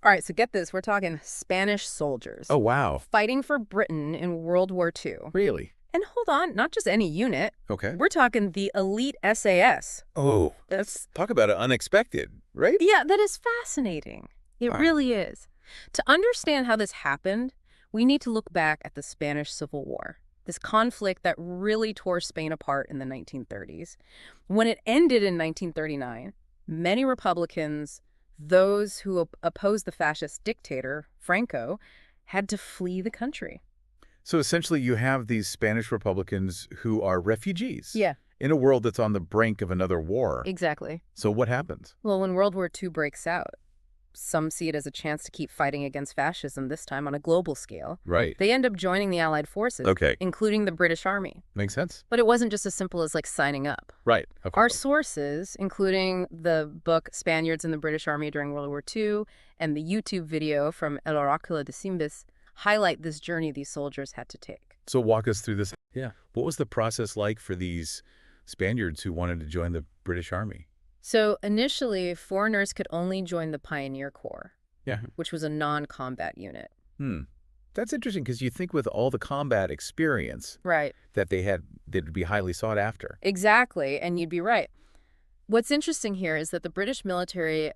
All right, so get this. We're talking Spanish soldiers Oh, wow. fighting for Britain in World War II. Really? And hold on, not just any unit. Okay. We're talking the elite SAS. Oh, That's, talk about it unexpected, right? yeah, that is fascinating. It Right. really is. To understand how this happened, we need to look back at the Spanish Civil War, this conflict that really tore Spain apart in the 1930s. When it ended in 1939, many Republicans, those who opposed the fascist dictator, Franco, had to flee the country. So essentially you have these Spanish Republicans who are refugees. Yeah, In a world that's on the brink of another war. exactly. So what happens? Well, when World War II breaks out, some see it as a chance to keep fighting against fascism, this time on a global scale. Right. They end up joining the Allied forces, Okay. including the British Army. Makes sense? But it wasn't just as simple as, like, signing up. Right. Okay. Our sources, including the book Spaniards in the British Army During World War II and the YouTube video from El Oráculo de Simbis, highlight this journey these soldiers had to take. So walk us through this. Yeah. What was the process like for these Spaniards who wanted to join the British Army? So initially, foreigners could only join the Pioneer Corps, Yeah. which was a non-combat unit. That's interesting because you think with all the combat experience Right. that they had, they'd be highly sought after. Exactly, and you'd be right. What's interesting here is that the British military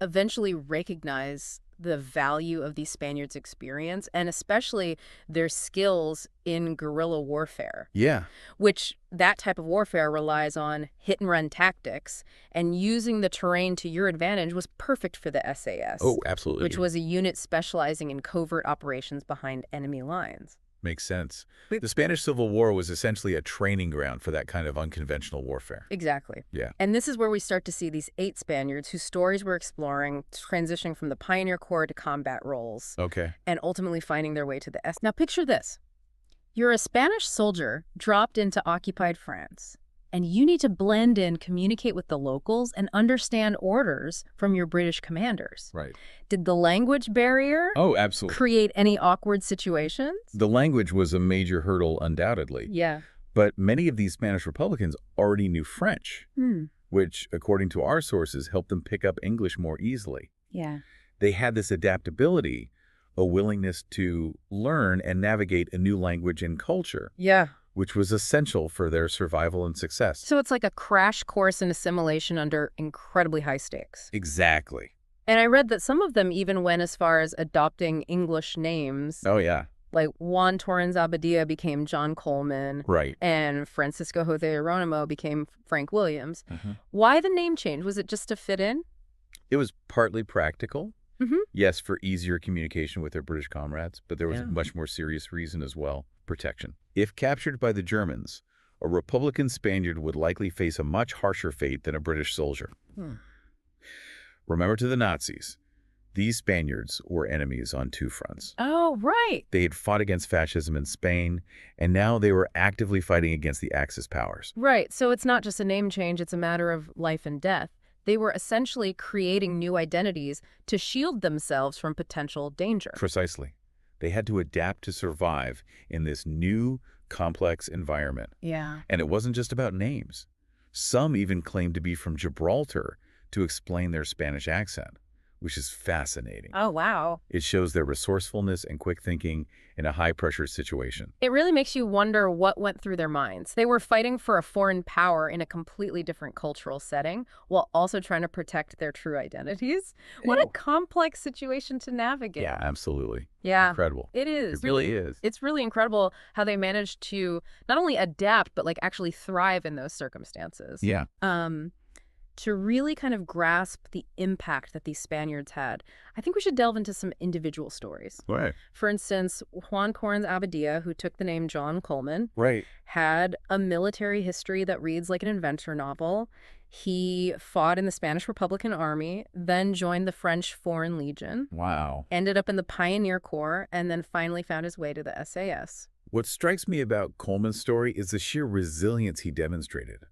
eventually recognized the value of these Spaniards' experience, and especially their skills in guerrilla warfare, Yeah. which that type of warfare relies on hit-and-run tactics, and using the terrain to your advantage was perfect for the SAS, Oh, absolutely. which was a unit specializing in covert operations behind enemy lines. Makes sense. The Spanish Civil War was essentially a training ground for that kind of unconventional warfare. Exactly. Yeah. And this is where we start to see these 8 Spaniards whose stories we're exploring, transitioning from the Pioneer Corps to combat roles, Okay. and ultimately finding their way to the S. Now picture this. You're a Spanish soldier dropped into occupied France, and you need to blend in, communicate with the locals, and understand orders from your British commanders. Right. Did the language barrier Oh, absolutely. create any awkward situations? The language was a major hurdle, undoubtedly. Yeah. But many of these Spanish Republicans already knew French, which, according to our sources, helped them pick up English more easily. Yeah. They had this adaptability, a willingness to learn and navigate a new language and culture, Yeah. which was essential for their survival and success. So it's like a crash course in assimilation under incredibly high stakes. Exactly. And I read that some of them even went as far as adopting English names. Oh, yeah. Like Juan Torrens Abadia became John Coleman, Right. and Francisco Jose Geronimo became Frank Williams. Why the name change? Was it just to fit in? It was partly practical. Mhm. Yes, for easier communication with their British comrades, but there was Yeah. a much more serious reason as well, protection. If captured by the Germans, a Republican Spaniard would likely face a much harsher fate than a British soldier. Remember to the Nazis, these Spaniards were enemies on 2 fronts. Oh, right. They had fought against fascism in Spain, and now they were actively fighting against the Axis powers. Right. So it's not just a name change, it's a matter of life and death. They were essentially creating new identities to shield themselves from potential danger. Precisely. They had to adapt to survive in this new, complex environment. Yeah. And it wasn't just about names. Some even claimed to be from Gibraltar to explain their Spanish accent, which is fascinating. Oh, wow. It shows their resourcefulness and quick thinking in a high-pressure situation. It really makes you wonder what went through their minds. They were fighting for a foreign power in a completely different cultural setting while also trying to protect their true identities. What a complex situation to navigate. Yeah, absolutely. Yeah. Incredible. It is. It really is. It's really incredible how they managed to not only adapt, but like actually thrive in those circumstances. Yeah. To really kind of grasp the impact that these Spaniards had, I think we should delve into some individual stories. Right. For instance, Juan Torrens Abadia, who took the name John Coleman, Right. had a military history that reads like an adventure novel. He fought in the Spanish Republican Army, then joined the French Foreign Legion, Wow. ended up in the Pioneer Corps, and then finally found his way to the SAS. What strikes me about Coleman's story is the sheer resilience he demonstrated.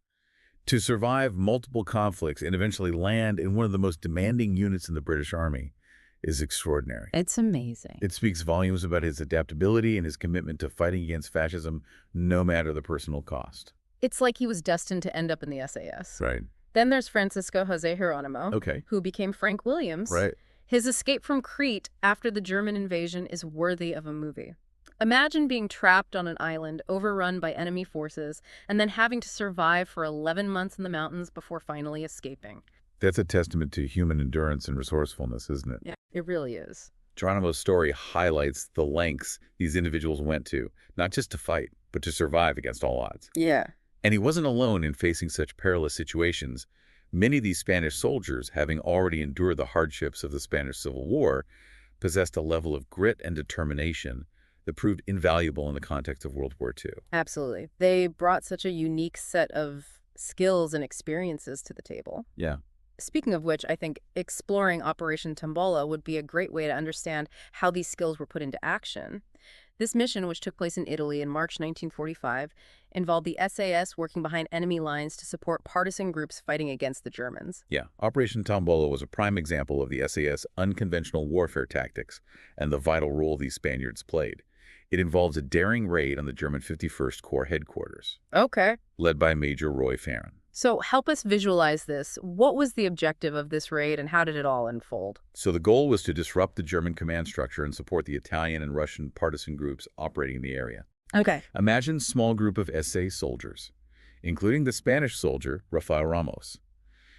To survive multiple conflicts and eventually land in one of the most demanding units in the British Army is extraordinary. It's amazing. It speaks volumes about his adaptability and his commitment to fighting against fascism, no matter the personal cost. It's like he was destined to end up in the SAS. Right. Then there's Francisco Jose Geronimo, Okay. who became Frank Williams. Right. His escape from Crete after the German invasion is worthy of a movie. Imagine being trapped on an island overrun by enemy forces and then having to survive for 11 months in the mountains before finally escaping. That's a testament to human endurance and resourcefulness, isn't it? Yeah, it really is. Geronimo's story highlights the lengths these individuals went to, not just to fight, but to survive against all odds. Yeah. And he wasn't alone in facing such perilous situations. Many of these Spanish soldiers, having already endured the hardships of the Spanish Civil War, possessed a level of grit and determination that proved invaluable in the context of World War II. Absolutely. They brought such a unique set of skills and experiences to the table. Yeah. Speaking of which, I think exploring Operation Tombola would be a great way to understand how these skills were put into action. This mission, which took place in Italy in March 1945, involved the SAS working behind enemy lines to support partisan groups fighting against the Germans. Yeah, Operation Tombola was a prime example of the SAS unconventional warfare tactics and the vital role these Spaniards played. It involves a daring raid on the German 51st Corps headquarters, Okay. led by Major Roy Farren. So help us visualize this. What was the objective of this raid and how did it all unfold? So the goal was to disrupt the German command structure and support the Italian and Russian partisan groups operating in the area. Okay. Imagine a small group of SA soldiers, including the Spanish soldier, Rafael Ramos,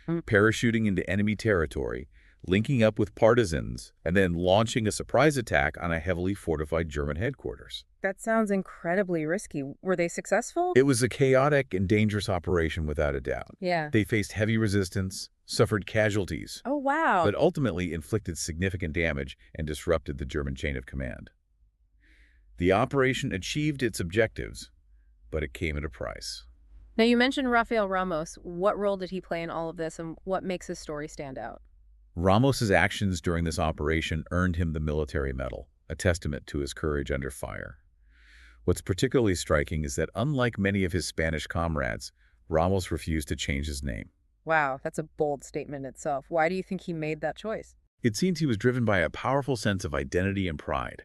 parachuting into enemy territory, linking up with partisans, and then launching a surprise attack on a heavily fortified German headquarters. That sounds incredibly risky. Were they successful? It was a chaotic and dangerous operation without a doubt. Yeah. They faced heavy resistance, suffered casualties, Oh, wow. but ultimately inflicted significant damage and disrupted the German chain of command. The operation achieved its objectives, but it came at a price. Now, you mentioned Rafael Ramos. What role did he play in all of this and what makes his story stand out? Ramos's actions during this operation earned him the military medal, a testament to his courage under fire. What's particularly striking is that unlike many of his Spanish comrades, Ramos refused to change his name. Wow, that's a bold statement itself. Why do you think he made that choice? It seems he was driven by a powerful sense of identity and pride.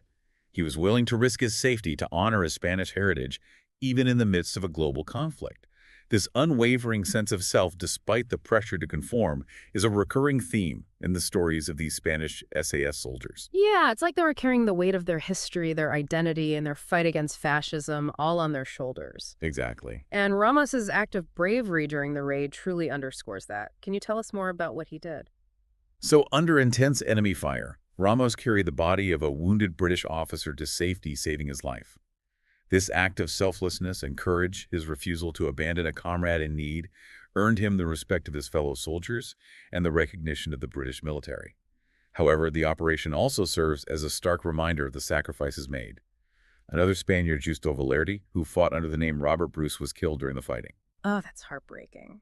He was willing to risk his safety to honor his Spanish heritage, even in the midst of a global conflict. This unwavering sense of self, despite the pressure to conform, is a recurring theme in the stories of these Spanish SAS soldiers. Yeah, it's like they were carrying the weight of their history, their identity, and their fight against fascism all on their shoulders. Exactly. And Ramos's act of bravery during the raid truly underscores that. Can you tell us more about what he did? So, under intense enemy fire, Ramos carried the body of a wounded British officer to safety, saving his life. This act of selflessness and courage, his refusal to abandon a comrade in need, earned him the respect of his fellow soldiers and the recognition of the British military. However, the operation also serves as a stark reminder of the sacrifices made. Another Spaniard, Justo Valerdi, who fought under the name Robert Bruce, was killed during the fighting. Oh, that's heartbreaking.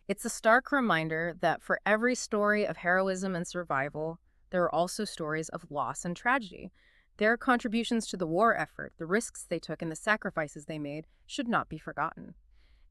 It's a stark reminder that for every story of heroism and survival, there are also stories of loss and tragedy. Their contributions to the war effort, the risks they took, and the sacrifices they made should not be forgotten.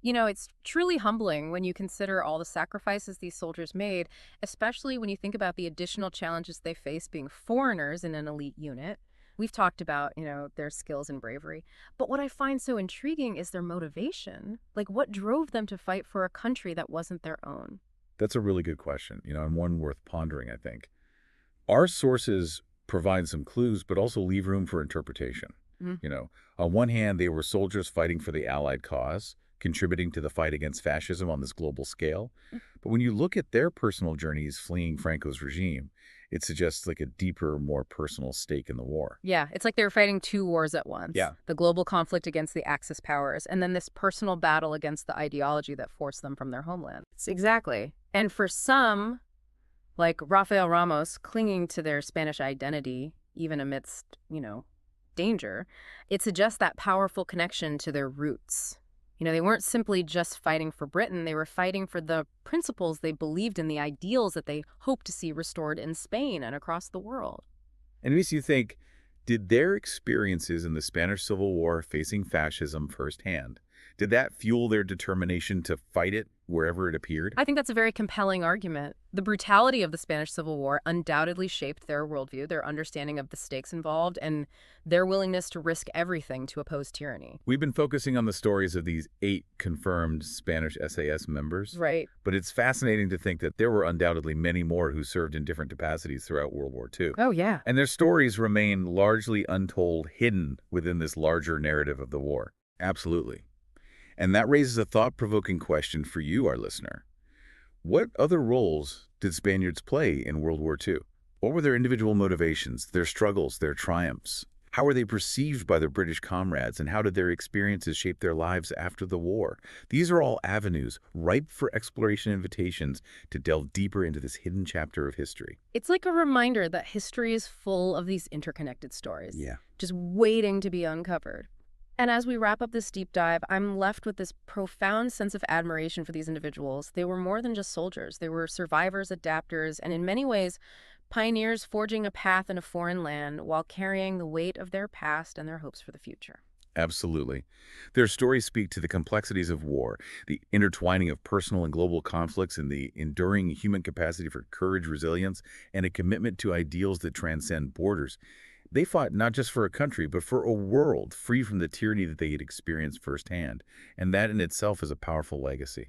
You know, it's truly humbling when you consider all the sacrifices these soldiers made, especially when you think about the additional challenges they face being foreigners in an elite unit. We've talked about, their skills and bravery. But what I find so intriguing is their motivation. Like, what drove them to fight for a country that wasn't their own? That's a really good question, and one worth pondering, I think. Our sources provide some clues, but also leave room for interpretation. On one hand, they were soldiers fighting for the Allied cause, contributing to the fight against fascism on this global scale. But when you look at their personal journeys fleeing Franco's regime, it suggests like a deeper, more personal stake in the war. Yeah, it's like they were fighting two wars at once. Yeah. The global conflict against the Axis powers, and then this personal battle against the ideology that forced them from their homeland. Exactly. And for some, like Rafael Ramos, clinging to their Spanish identity, even amidst, danger, it suggests that powerful connection to their roots. They weren't simply just fighting for Britain, they were fighting for the principles they believed in, the ideals that they hoped to see restored in Spain and across the world. And it makes you think, did their experiences in the Spanish Civil War facing fascism firsthand, did that fuel their determination to fight it wherever it appeared? I think that's a very compelling argument. The brutality of the Spanish Civil War undoubtedly shaped their worldview, their understanding of the stakes involved, and their willingness to risk everything to oppose tyranny. We've been focusing on the stories of these 8 confirmed Spanish SAS members, Right. but it's fascinating to think that there were undoubtedly many more who served in different capacities throughout World War II. Oh, yeah. And their stories remain largely untold, hidden within this larger narrative of the war. Absolutely. And that raises a thought-provoking question for you, our listener. What other roles did Spaniards play in World War II? What were their individual motivations, their struggles, their triumphs? How were they perceived by their British comrades, and how did their experiences shape their lives after the war? These are all avenues ripe for exploration invitations to delve deeper into this hidden chapter of history. It's like a reminder that history is full of these interconnected stories, Yeah. just waiting to be uncovered. And as we wrap up this deep dive, I'm left with this profound sense of admiration for these individuals. They were more than just soldiers. They were survivors, adapters, and in many ways, pioneers forging a path in a foreign land while carrying the weight of their past and their hopes for the future. Absolutely. Their stories speak to the complexities of war, the intertwining of personal and global conflicts, and the enduring human capacity for courage, resilience, and a commitment to ideals that transcend borders. They fought not just for a country, but for a world free from the tyranny that they had experienced firsthand, and that in itself is a powerful legacy.